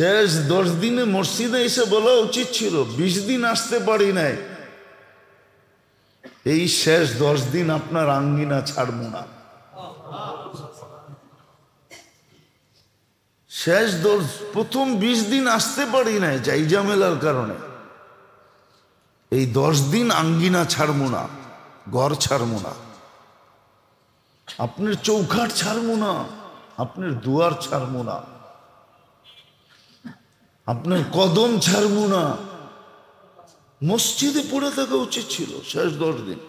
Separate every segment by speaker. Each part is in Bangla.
Speaker 1: শেষ 10 দিনে মসজিদে এসে বলা উচিত ছিল, 20 দিন আসতে পারি নাই, এই শেষ 10 দিন আপনার আঙ্গিনা ছাড়বো না। শেষ প্রথম 20 দিন আসতে পারি নাই যাই ঝামেলার কারণে, এই 10 দিন আঙ্গিনা ছাড়বো না, ঘর ছাড়বো না, আপনার চৌখাট ছাড়বো না, আপনার দুয়ার ছাড়বো না, আপনার কদম ছাড়বো না। মসজিদে পড়ে থাকা উচিত ছিল শেষ 10 দিন।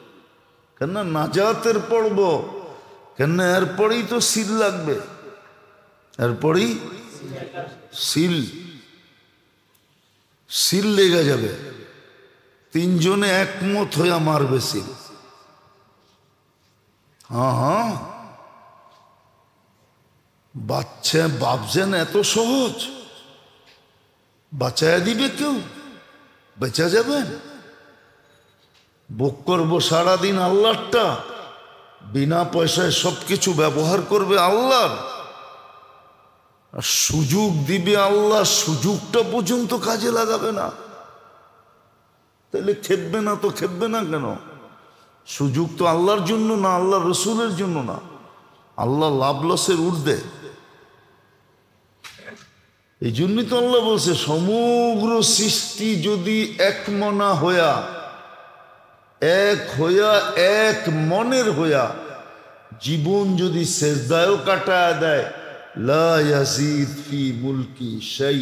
Speaker 1: কেন নাজাতের পড়ব, কেন এরপরেই তো সিল লাগবে, এরপরেই সিল লেগে যাবে, 3 জনে একমত হইয়া মারবে সিল। হ্যাঁ, বাচ্চা ভাবছেন এত সহজ, বাঁচায়া দিবে কেউ? বেঁচা যাবেন? ভোগ করবো সারাদিন আল্লাহরটা, বিনা পয়সায় সবকিছু ব্যবহার করবে আল্লাহর, আর সুযোগ দিবে আল্লাহ, সুযোগটা পর্যন্ত কাজে লাগাবে না, তাহলে খেপবে না তো খেপবে না কেন? সুযোগ তো আল্লাহর জন্য না, আল্লাহ রসুলের জন্য না, আল্লাহ লাভ লসের ঊর্ধ্বে। এই জন্যই তো আল্লাহ বলছে, সমগ্র সৃষ্টি যদি এক মনা হইয়া, এক মনের হইয়া জীবন যদি সেজদায়ও কাটায় দেয়, লা ইয়াজিদ ফি মুলকি শাই,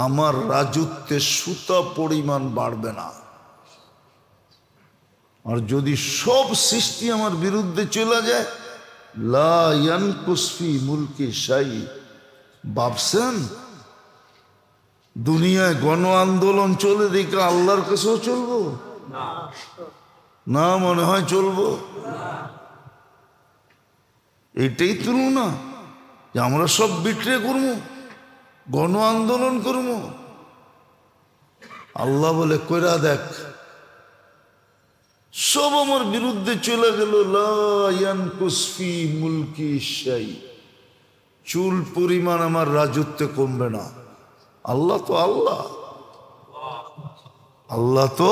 Speaker 1: আমার রাজত্বে সুতা পরিমাণ বাড়বে না। আর যদি সব সৃষ্টি আমার বিরুদ্ধে চলে যায়, লা ইয়ানকুস ফি মুলকি শাই। ভাবছেন দুনিয়ায় গণ আন্দোলন চলে দেখে আল্লাহর কাছেও চলবো না? মনে হয় চলবো? এটাই তুলনা যে আমরা সব বিট্রে করবো, গণ আন্দোলন করবো। আল্লাহ বলে কইরা দেখ, সব আমার বিরুদ্ধে চলে গেল, লা ইয়ানকুস ফি মুলকি শাই, চুল পরিমাণ আমার রাজত্বে কমবে না। আল্লাহ তো আল্লাহ, আল্লাহ তো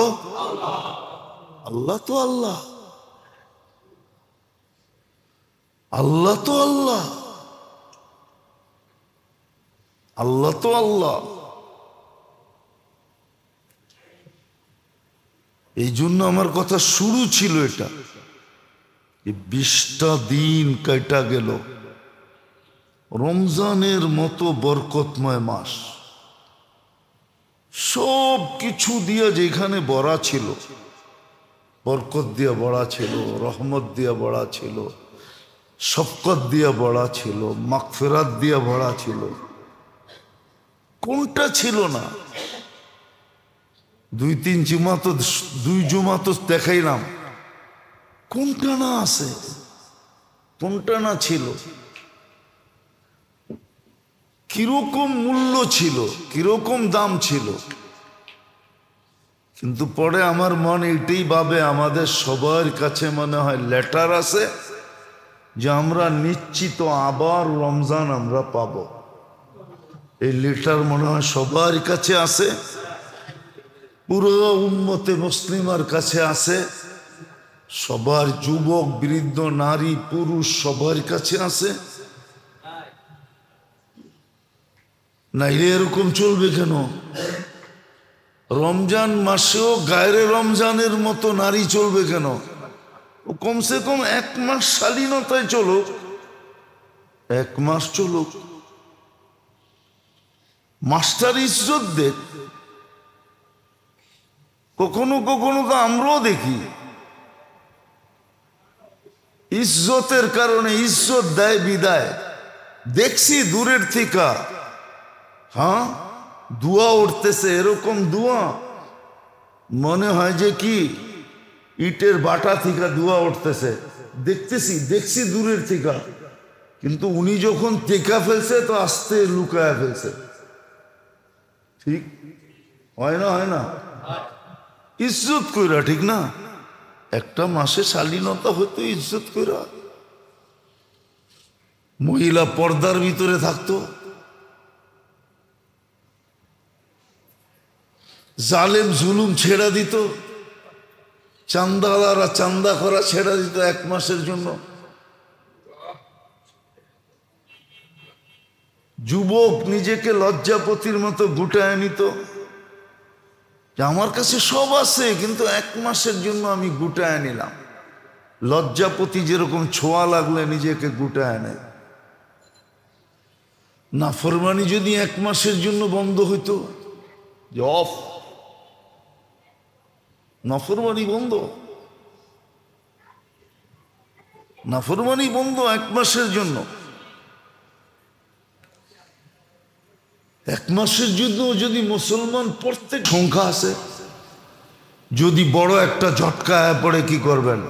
Speaker 1: আল্লাহ তো আল্লাহ, আল্লাহ তো আল্লাহ, আল্লাহ তো আল্লাহ। এই জন্য আমার কথা শুরু ছিল এটা, 20টা দিন কাটা গেল, রমজানের মতো বরকতময় মাস, সব কিছু দিয়ে যেখানে ভরা ছিল, বরকত দিয়ে ভরা ছিল, রহমত দিয়ে ভরা ছিল, শফকত দিয়ে ভরা ছিল, মাগফিরাত দিয়ে ভরা ছিল, কোনটা ছিল না? 2-3 জুমা তো দেখাইলাম, কোনটা না আছে, কোনটা না ছিল, কিরকম মূল্য ছিল, কিরকম দাম ছিল। কিন্তু পরে আমার মন এটাই ভাবে, আমাদের সবার কাছে মনে হয় লেটার আছে যে আমরা নিশ্চিত আবার রমজান আমরা পাব। এই লেটার মনে হয় সবার কাছে আছে, পুরো উম্মতে মুসলিমার কাছে আছে, সবার যুবক বৃদ্ধ নারী পুরুষ সবার কাছে আছে। নাইলে এরকম চলবে কেন? রমজান মাসেও গায়রে রমজানের মতো নারী চলবে কেন? ও কমসে কম 1 মাস শালীনতায় চলুক, 1 মাস চলুক, মাস্টার ইজ্জত দেখ। কখনো কখনো তো আমরাও দেখি ইজ্জতের কারণে ইজ্জত দেয় বিদায়, দেখছি দূরের থেকে, হ্যাঁ দুয়া উঠতেছে, এরকম দুয়া মনে হয় যে কি ইটের বাটা থেকে দুয়া উঠতেছে, দেখছি দূরের থেকে, কিন্তু উনি যখন টেকা ফেলছে তো আস্তে লুকায়া ফেলছে। ঠিক হয় না? হয় না? ইজ্জত কইরা, ঠিক না? একটা মাসে শালীনতা হতো ইজ্জত কইরা, মহিলা পর্দার ভিতরে থাকতো, জালেম জুলুম ছেড়ে দিত, চান্দালারা চান্দা করা ছেড়ে দিত 1 মাসের জন্য। যুবক নিজেকে লজ্জাপতির মতো গুটায় নিত যে আমার কাছে সব আছে, কিন্তু 1 মাসের জন্য আমি গুটায় নিলাম। লজ্জাপতি যেরকম ছোঁয়া লাগলে নিজেকে গুটায় নেয়। নাফরমানি যদি 1 মাসের জন্য বন্ধ হইতো, যে অফ, নাফরমানি বন্ধ, নাফরমানি বন্ধ 1 মাসের জন্য। 1 মাসের জন্য যদি মুসলমান প্রত্যেক সংখ্যা আছে, যদি বড় একটা ঝটকা পড়ে কি করবেন?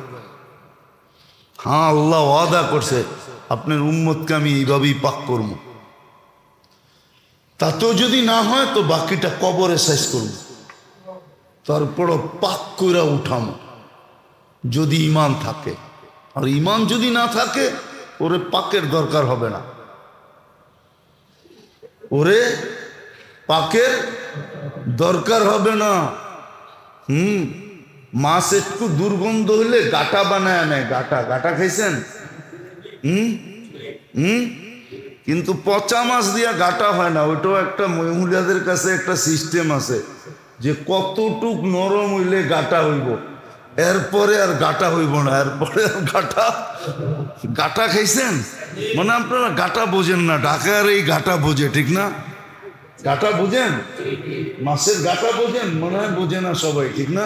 Speaker 1: হ্যাঁ, আল্লাহ ওয়াদা করছে আপনার উম্মতকে আমি এইভাবেই পাক করব। তাতেও যদি না হয় তো বাকিটা কবরে শেষ করব, তারপরও পাক করে উঠানো, যদি ঈমান থাকে। আর ঈমান যদি না থাকে, ওরে পাকের দরকার হবে না, ওরে পাকের দরকার হবে না। মাছ একটু দুর্গন্ধ হইলে গাটা বানায় নেয়, গাটা। গাটা খাইছেন? কিন্তু পচা মাছ দিয়া গাটা হয় না। ওইটাও একটা মহিলাদের কাছে একটা সিস্টেম আছে যে কতটুক নরম হইলে গাটা হইব, এরপরে আর গাটা হইব না, এরপরে আর গাটা। গাটা খাইছেন? মানে আপনারা গাটা বোঝেন না, ঢাকার এই গাটা বোঝে, ঠিক না? গাটা বোঝেন? মাছের গাটা বোঝেন? মনে হয় বোঝে না সবাই, ঠিক না?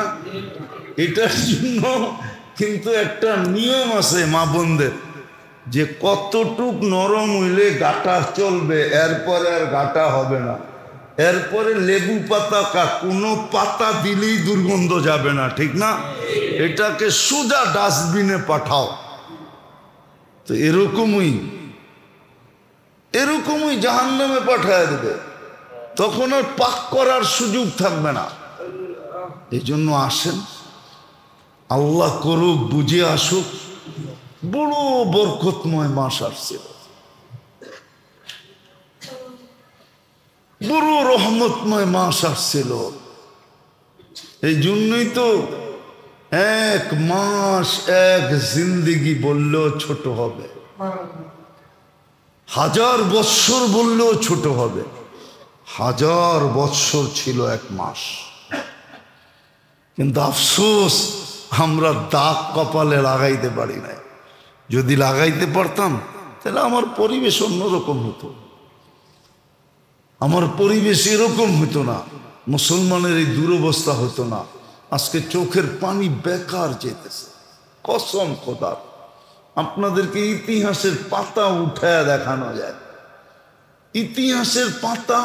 Speaker 1: এটার জন্য কিন্তু একটা নিয়ম আছে মা বোনদের, যে কতটুক নরম হইলে গাটা চলবে, এরপরে আর গাটা হবে না। এরপরে লেবু পাতা, কোনো পাতা দিলেই দুর্গন্ধ যাবে না, ঠিক না? এটাকে সোজা ডাস্টবিনে পাঠাও। তো এরকমই জাহান্নামে পাঠায় দেবে, তখন আর পাক করার সুযোগ থাকবে না। এই জন্য আসেন, আল্লাহ করুক, বুঝে আসুক। বড় বরকতময় মাস আসছে, বড় রহমতময় মাস আসছিল। এই জন্যই তো 1 মাস 1 জিন্দেগি বললেও ছোট হবে, 1000 বৎসর বললেও ছোট হবে। 1000 বৎসর ছিল 1 মাস। কিন্তু আফসোস, আমরা দাগ কপালে লাগাইতে পারি না। যদি লাগাইতে পারতাম তাহলে আমার পরিবেশ অন্যরকম হতো, আমার পরিবেশ এরকম হতো না, মুসলমানের এই দুরবস্থা হতো না। আজকে চোখের পানি বেকার যেতেছে, কসম খোদার। আপনাদেরকে ইতিহাসের পাতা উঠায় দেখানো যায়, ইতিহাসের পাতা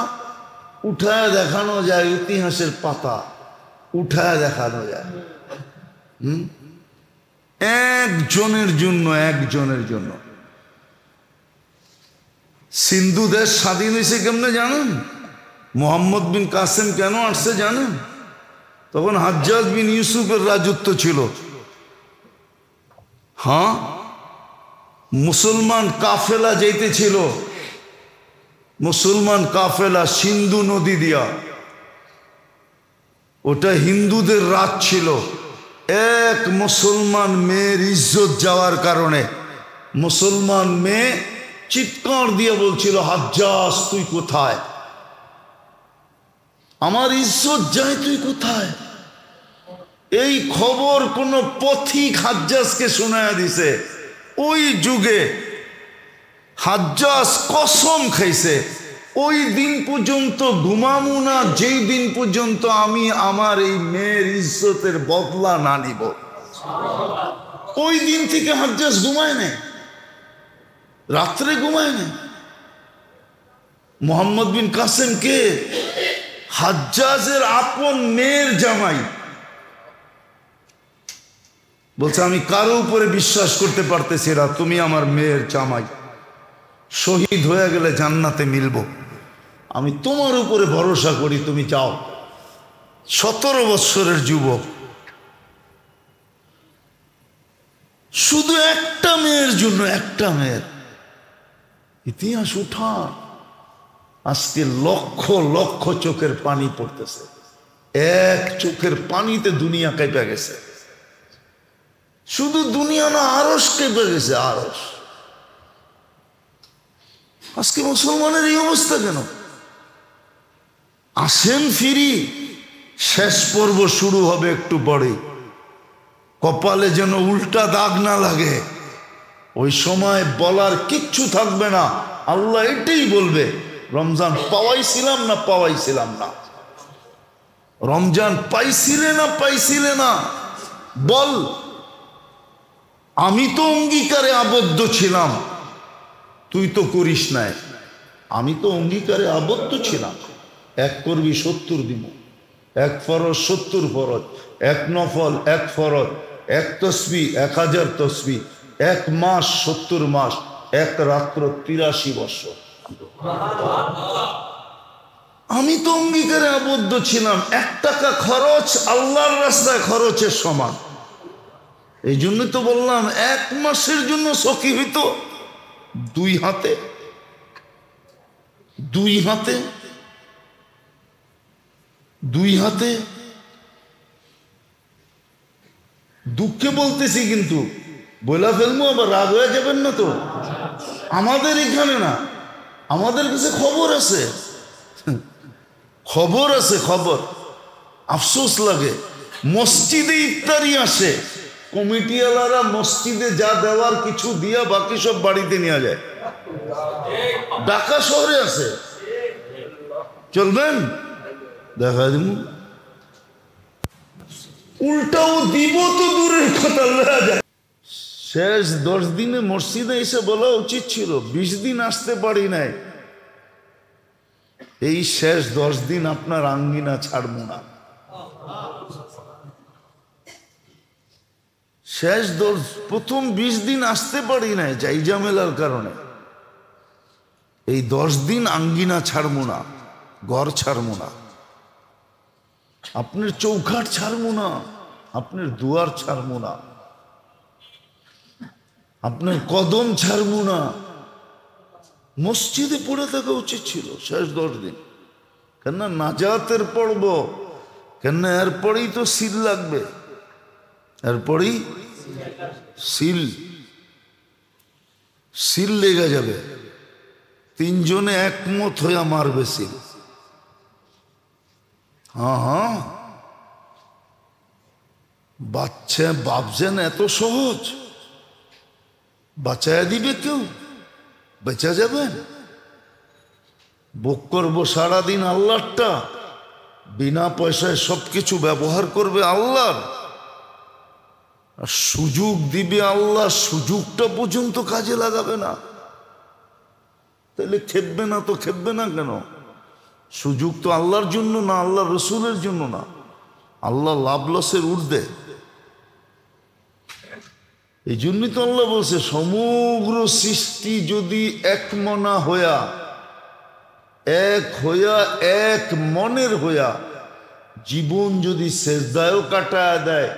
Speaker 1: উঠায় দেখানো যায়, ইতিহাসের পাতা উঠায় দেখানো যায়। একজনের জন্য সিন্ধু দেশ স্বাধীন হয়েছে কেমনে জানেন? মোহাম্মদ বিন কাসেম কেন আসছে জানেন? তখন হাজ্জাজ বিন ইউসুফের রাজত্ব ছিল। হ্যাঁ, মুসলমান কাফেলা যাইতেছিল, মুসলমান কাফেলা সিন্ধু নদী দিয়া। ওটা হিন্দুদের রাত ছিল। এক মুসলমান মেয়ের ইজ্জত যাওয়ার কারণে মুসলমান মেয়ে চিৎকার দিয়ে বলছিল, হাজ্জাজ তুই কোথায়? আমার ইজ্জত যায়, তুই কোথায়? এই খবর কোন পথিক হাজ্জাজকে শোনায়া দিছে। ওই যুগে হাজ্জাজ কসম খাইছে, ওই দিন পর্যন্ত ঘুমামু না যেই দিন পর্যন্ত আমি আমার এই মেয়ের ইজ্জতের বদলা না নিব। ওই দিন থেকে হাজ্জাজ ঘুমায় নেই, রাত্রে ঘুমায় নেই। মোহাম্মদ বিন কাসেম কে? হাজ্জাজের আপন মেয়ের জামাই। বলছে আমি কারো উপরে বিশ্বাস করতে পারতেছি না, তুমি আমার মেয়ের জামাই, শহীদ হয়ে গেলে জান্নাতে মিলব, আমি তোমার উপরে ভরসা করি, তুমি যাও। 17 বৎসরের যুবক, শুধু একটা মেয়ের জন্য, একটা মেয়ের। ইতিহাস উঠা, আজকে লক্ষ লক্ষ চোখের পানি পড়তেছে। এক চোখের পানিতে দুনিয়া কেঁপে গেছে। শুধু দুনিয়া না, আরশ কেঁপে গেছে, আরশ। আজকে মুসলমানের এই অবস্থা কেন? আসেন ফিরি, শেষ পর্ব শুরু হবে একটু পরে। কপালে যেন উল্টা দাগ না লাগে, ওই সময় বলার কিচ্ছু থাকবে না। আল্লাহ এটাই বলবে, রমজান পাওয়াইছিলাম না পাওয়াইছিলাম না, রমজান পাইছিলে না পাইছিলে না, বল। আমি তো অঙ্গীকারে আবদ্ধ ছিলাম, তুই তো করিস নাই। আমি তো অঙ্গীকারে আবদ্ধ ছিলাম, এক করবি 70 দিব, এক ফরজ 70 ফরজ, এক নফল এক ফরজ, এক তসবি 1000 তসবি, এক মাস 70 মাস, এক রাত্র 83 বছর। আমি তো অঙ্গীকারে আবদ্ধ ছিলাম। 1 টাকা খরচ আল্লাহর রাস্তায় খরচের সমান। এই জন্য তো বললাম, 1 মাসের জন্য সখী হইতো 2 হাতে, 2 হাতে, 2 হাতে। দুঃখে বলতেছি কিন্তু, বইলা ফেলবো আবার রাগ হয়ে যাবেন না তো। আমাদের এখানে না, আমাদের কাছে খবর আছে, খবর আছে, খবর। আফসোস লাগে, মসজিদে ইফতারি আসে, কমিটিওয়ালারা মসজিদে যা দেওয়ার কিছু দিয়া বাকি সব বাড়িতে নিয়ে যায়। ঢাকা শহরে আছে, চলবেন দেখা দিব। উল্টাও দিব তো দূরের কথা, শেষ 10 দিনে মসজিদে এসে বলা উচিত ছিল, 20 দিন আসতে পারি নাই। এই শেষ 10 দিন আপনার আঙ্গিনা ছাড়ব না। শেষ প্রথম 20 দিন আসতে পারি নাই যাই ঝামেলার কারণে। এই 10 দিন আঙ্গিনা ছাড়ব না, ঘর ছাড়ব না, আপনার চৌখাট ছাড়ব না, আপনার দুয়ার ছাড়ব না, আপনার কদম ছাড়ব না। মসজিদে পড়ে থাকা উচিত ছিল শেষ 10 দিন। কেন নাজাতের পড়ব, কেন এরপরেই তো সিল লাগবে, এরপরেই সিল, সিল লেগে যাবে। 3 জনে একমত হয়ে মারবে সিল। হ্যাঁ হ্যাঁ, বাচ্চা ভাবছেন এত সহজ, বাঁচায়া দিবে কেউ? বেঁচা যাবেন? ভোগ করবো সারাদিন আল্লাহরটা, বিনা পয়সায় সবকিছু ব্যবহার করবে আল্লাহর, আর সুযোগ দিবে আল্লাহ, সুযোগটা পর্যন্ত কাজে লাগাবে না। তাহলে খেপবে না তো খেপবে না কেন? সুযোগ তো আল্লাহর জন্য না, আল্লাহ রসুলের জন্য না। আল্লাহ লাভ লসের ঊর্ধ্বে। এই জন্যই তো আল্লাহ বলছে, সমগ্র সৃষ্টি যদি একমনা হইয়া, এক হইয়া, এক মনের হইয়া জীবন যদি সেজদায়ও কাটায় দেয়,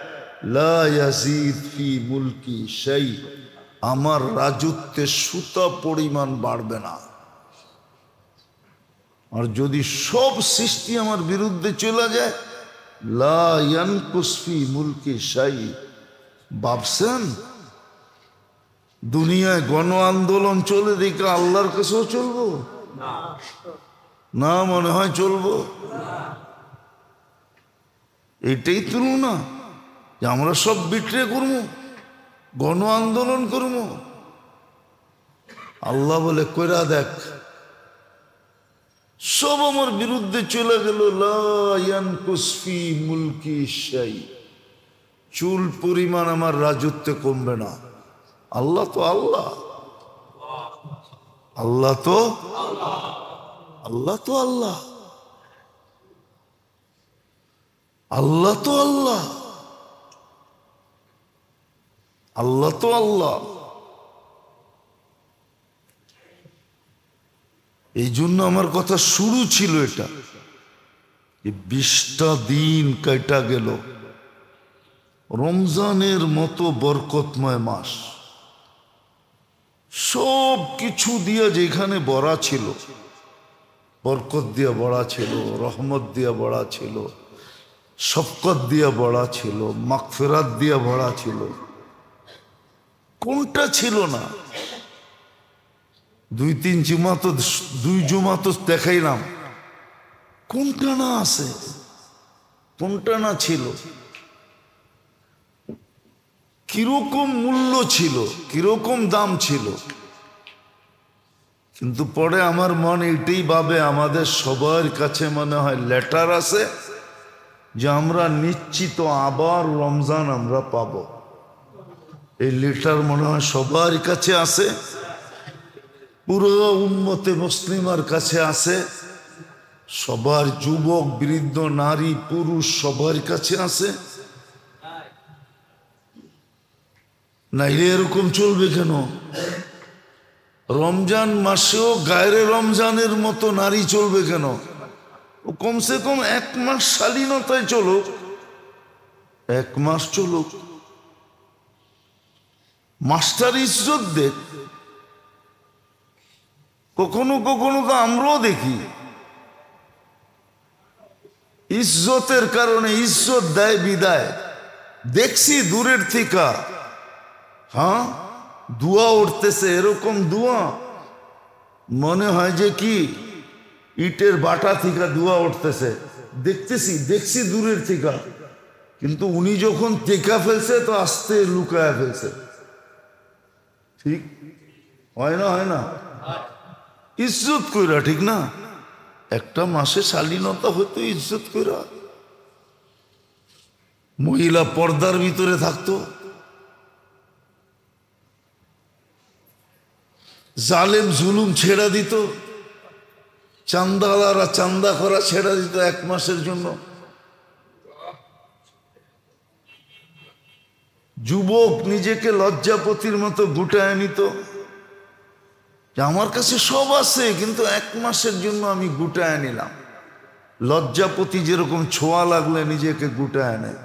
Speaker 1: লা ইয়াজিদ ফি মুলকি শাই, আমার রাজত্বে সুতা পরিমাণ বাড়বে না। আর যদি সব সৃষ্টি আমার বিরুদ্ধে চলে যায়, লা ইয়ানকুস ফি মুলকি শাই। ভাবছেন দুনিয়ায় গণ আন্দোলন চলে দেখে আল্লাহর কাছেও চলবো না? মনে হয় চলবো। এটাই তুলু না যে আমরা সব বিট্রে করবো, গণ আন্দোলন করবো। আল্লাহ বলে, কইরা দেখ, সব আমার বিরুদ্ধে চলে গেল, লা ইয়ানকুস ফি মুলকি শাই, চুল পরিমাণ আমার রাজত্বে কমবে না। আল্লাহ তো আল্লাহ, আল্লাহ তো আল্লাহ, তো আল্লাহ, আল্লাহ তো আল্লাহ, আল্লাহ তো আল্লাহ। এই জন্য আমার কথা শুরু ছিল এটা, যে 20টা দিন কেটে গেল, রমজানের মতো বরকতময় মাস, সব কিছু দিয়ে যেখানে ভরা ছিল, বরকত দিয়ে ভরা ছিল, রহমত দিয়ে ভরা ছিল, শফকত দিয়ে ভরা ছিল, মাগফিরাত দিয়ে ভরা ছিল। কোনটা ছিল না? দুই জুমা তো দেখাইলাম, কোনটা না আছে? কোনটা না ছিল? কিরকম মূল্য ছিল, কিরকম দাম ছিল। কিন্তু পরে আমার মন এইটাই ভাবে, আমাদের সবার কাছে মনে হয় লেটার আছে যে আমরা নিশ্চিত আবার রমজান আমরা পাব। এই লেটার মনে হয় সবার কাছে আছে, পুরো উম্মতে মুসলিমার কাছে আছে, সবার যুবক বৃদ্ধ নারী পুরুষ সবার কাছে আছে। নাইলে এরকম চলবে কেন? রমজান মাসেও গায়রে রমজানের মতো নারী চলবে কেন? কমসে কম 1 মাস শালীনতায় চলুক, 1 মাস চলুক। মাস্টার ইজ্জত দেখ। কখনো কখনো তো আমরাও দেখি ইজ্জতের কারণে ইজ্জত দেয় বিদায়। দেখছি দূরের থেকে, হ্যাঁ, ধোঁয়া উঠতেছে, এরকম ধোঁয়া মনে হয় যে কি ইটের বাটা থেকে ধোঁয়া উঠতেছে। দেখছি দূরের থেকে, কিন্তু উনি যখন টেকা ফেলছে তো আস্তে লুকায়া ফেলছে। ঠিক হয় না? হয় না? ইজ্জত কইরা, ঠিক না? একটা মাসে শালীনতা হতো ইজ্জত কইরা। মহিলা পর্দার ভিতরে থাকতো, জালেম জুলুম ছেড়া দিত, চান্দালারা চান্দা করা ছেড়া দিত 1 মাসের জন্য। যুবক নিজেকে লজ্জাপতির মতো গুটায় নিত, আমার কাছে সব আছে কিন্তু 1 মাসের জন্য আমি গুটায় নিলাম। লজ্জাপতি যেরকম ছোঁয়া লাগলে নিজেকে গুটায় নেয়।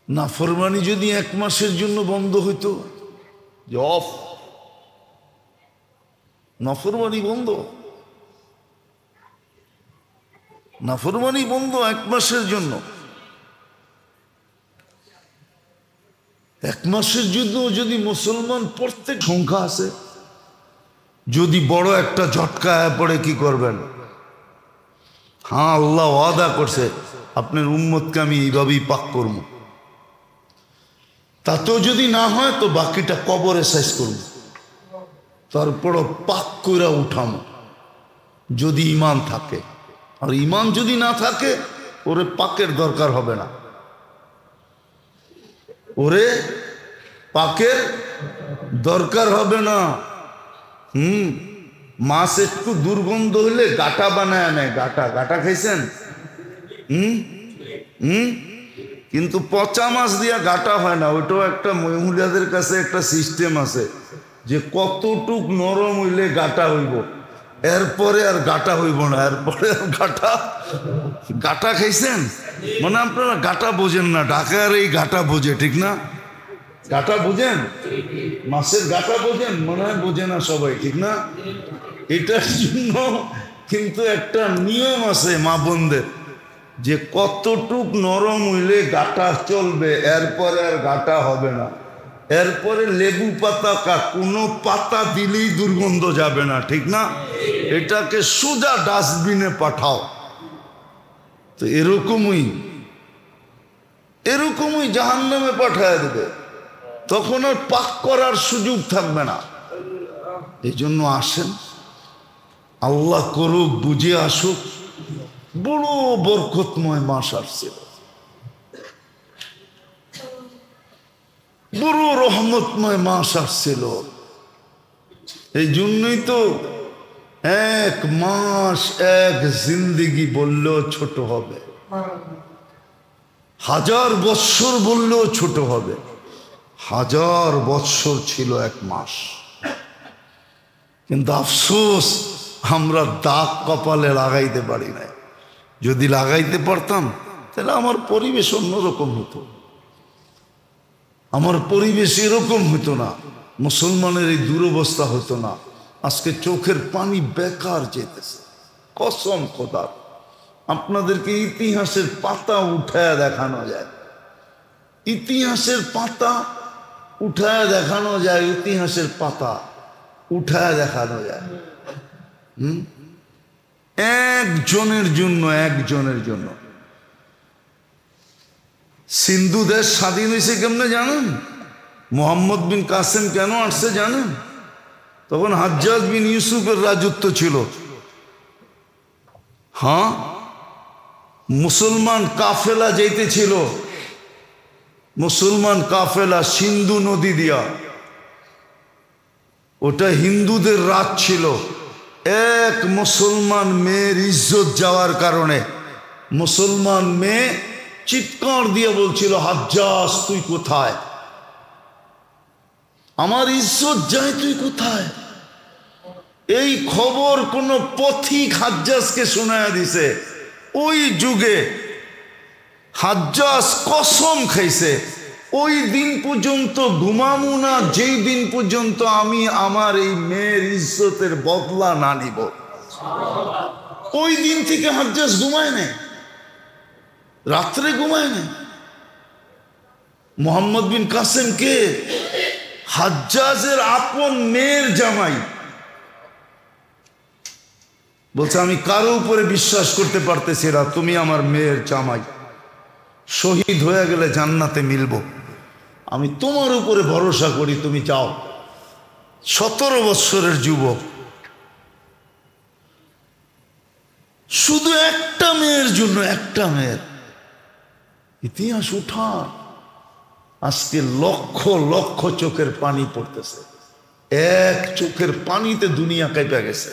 Speaker 1: নাফরমানি যদি 1 মাসের জন্য বন্ধ হইতো, যে অফ, নাফরমানি বন্ধ, নাফরমানি বন্ধ 1 মাসের জন্য। 1 মাসের জন্য যদি মুসলমান প্রত্যেক সংখ্যা আছে, যদি বড় একটা ঝটকা পড়ে কি করবেন? হ্যাঁ, আল্লাহ ওয়াদা করছে আপনার উম্মতকে আমি এইভাবেই পাক করব। তাতেও যদি না হয় তো বাকিটা কবরে শেষ করব, তারপরও পাক কইরা উঠানো, যদি ঈমান থাকে। আর ঈমান যদি না থাকে, ওরে পাকের দরকার হবে না, ওরে পাকের দরকার হবে না। মাছ একটু দুর্গন্ধ হইলে গাটা বানায় নেয়। গাটা খাইছেন? কিন্তু পচা মাছ দিয়া গাটা হয় না। ওইটাও একটা মহিলাদের কাছে একটা সিস্টেম আছে যে কতটুক নরম হইলে গাটা হইব, এরপরে আর গাটা হইব না, এরপরে আর গাটা খাইছেন? মানে আপনারা গাটা বোঝেন না, ঢাকার এই গাটা বোঝে, ঠিক না? গাটা বোঝেন, মাছের গাটা বোঝেন? মনে হয় বোঝে না সবাই, ঠিক না? এটার জন্য কিন্তু একটা নিয়ম আছে মা বোনদের, যে কতটুক নরম হইলে গাটা চলবে, এরপরে আর গাটা হবে না। এরপরে লেবু পাতা, কোনো পাতা দিলেই দুর্গন্ধ যাবে না, ঠিক না? এটাকে সোজা ডাস্টবিনে পাঠাও। তো এরকমই জাহান্নামে পাঠায় দেবে, তখন আর পাক করার সুযোগ থাকবে না। এই জন্য আসেন, আল্লাহ করুক, বুঝে আসুক। বড় বরকতময় মাস আসছে, বড় রহমতময় মাস আসছিল। এই জন্যই তো 1 মাস 1 জিন্দেগি বললেও ছোট হবে, 1000 বৎসর বললেও ছোট হবে। 1000 বৎসর ছিল 1 মাস। কিন্তু আফসোস, আমরা দাগ কপালে লাগাইতে পারি না। যদি লাগাইতে পারতাম তাহলে আমার পরিবেশ অন্যরকম হতো, আমার পরিবেশ এরকম হতো না, মুসলমানের এই দুরবস্থা হতো না। আজকে চোখের পানি বেকার যেতেছে, কসম খোদার। আপনাদেরকে ইতিহাসের পাতা উঠায় দেখানো যায়, ইতিহাসের পাতা উঠায় দেখানো যায়, ইতিহাসের পাতা উঠায় দেখানো যায়। একজনের জন্য, একজনের জন্য সিন্ধু দেশ স্বাধীন হয়েছে কেমনে জানেন? মোহাম্মদ বিন কাসেম কেন আসছে জানেন? তখন হাজ্জাজ বিন ইউসুফের রাজত্ব ছিল। হ্যাঁ, মুসলমান কাফেলা যাইতেছিল, মুসলমান কাফেলা সিন্ধু নদী দিয়া, ওটা হিন্দুদের রাত ছিল। এক মুসলমান মেয়ের ইজ্জত যাওয়ার কারণে মুসলমান মেয়ে চিৎকার দিয়ে বলছিল, হাজ্জাজ তুই কোথায়? আমার ইজ্জত যায়, তুই কোথায়? এই খবর কোন পথিক হাজ্জাজকে শোনায়া দিছে। ওই যুগে হাজ্জাজ কসম খাইছে, ওই দিন পর্যন্ত ঘুমামু না যেই দিন পর্যন্ত আমি আমার এই মেয়ের ইজ্জতের বদলা না নিব। ওই দিন থেকে হাজ্জাজ ঘুমায় নাই, রাত্রে ঘুমায় নাই। মোহাম্মদ বিন কাসেম কে? হাজ্জাজের আপন মেয়ের জামাই। বলছে আমি কারো উপরে বিশ্বাস করতে পারতেছি না, তুমি আমার মেয়ের জামাই, শহীদ হয়ে গেলে জান্নাতে মিলব, আমি তোমার উপরে ভরসা করি, তুমি যাও। 17 বৎসরের যুবক, শুধু একটা মেয়ের জন্য, একটা মেয়ের। ইতিহাস উঠা, আজকে লক্ষ লক্ষ চোখের পানি পড়তেছে, এক চোখের পানিতে দুনিয়া কেঁপে গেছে।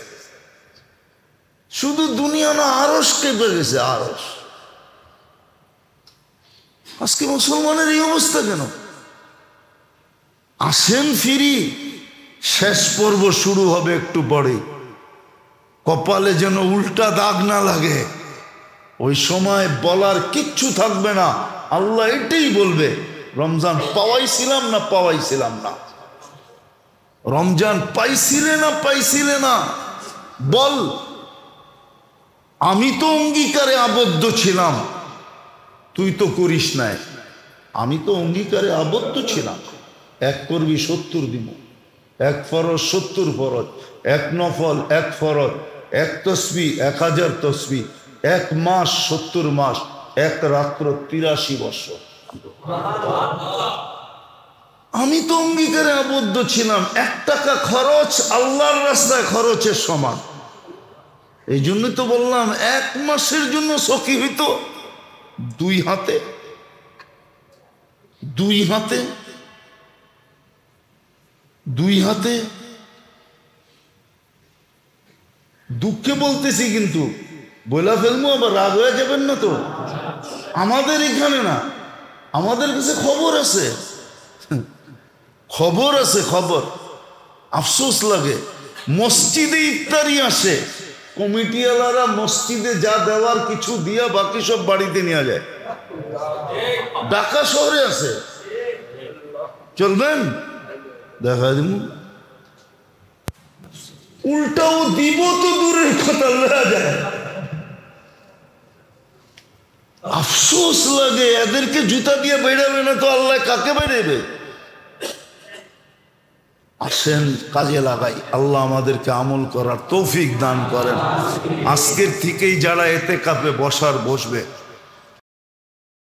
Speaker 1: শুধু দুনিয়া না, আরশ কেঁপে গেছে, আরশ। আজকে মুসলমানের এই অবস্থা কেন? আসেন ফিরি, শেষ পর্ব শুরু হবে একটু পরে, কপালে যেন উল্টা দাগ না লাগে। ওই সময় বলার কিচ্ছু থাকবে না, আল্লাহ এটাই বলবে, রমজান পাওয়াইছিলাম না পাওয়াইছিলাম না, রমজান পাইছিলে না পাইছিলে না, বল। আমি তো অঙ্গীকারে আবদ্ধ ছিলাম, তুই তো করিস নাই। আমি তো অঙ্গীকারে আবদ্ধ ছিলাম, এক করবি 70 দিব, এক ফরজ 70 ফরজ, এক নফল 1 ফরজ, এক তসবি 1000 তসবি, এক মাস 70 মাস, এক রাত্র 83 বছর। আমি তো অঙ্গীকারে আবদ্ধ ছিলাম, 1 টাকা খরচ আল্লাহর রাস্তায় খরচের সমান। এই জন্য তো বললাম 1 মাসের জন্য সখী হইতো 2 হাতে, 2 হাতে, 2 হাতে। দুঃখে বলতেছি কিন্তু, বলা ফেলবো আবার রাগ হয়ে যাবেন না তো। আমাদের এখানে না, আমাদের কাছে খবর আছে, খবর আছে, খবর। আফসোস লাগে, মসজিদে ইফতারি আসে, কমিটিওয়ালারা মসজিদে যা দেওয়ার কিছু দিয়া বাকি সব বাড়িতে নিয়ে যায়। ঢাকা শহরে আছে, চলবেন দেখা দিব। উল্টাও দিব তো দূরের কথা, লয়া যায়। আফসোস লাগে, এদেরকে জুতা দিয়ে বেড়াবে না তো আল্লাহ কাকে বেড়াবে? আসেন কাজে লাগাই, আল্লাহ আমাদেরকে আমল করার তৌফিক দান করেন। আজকের থেকেই যারা এতে কাপে বসার বসবে,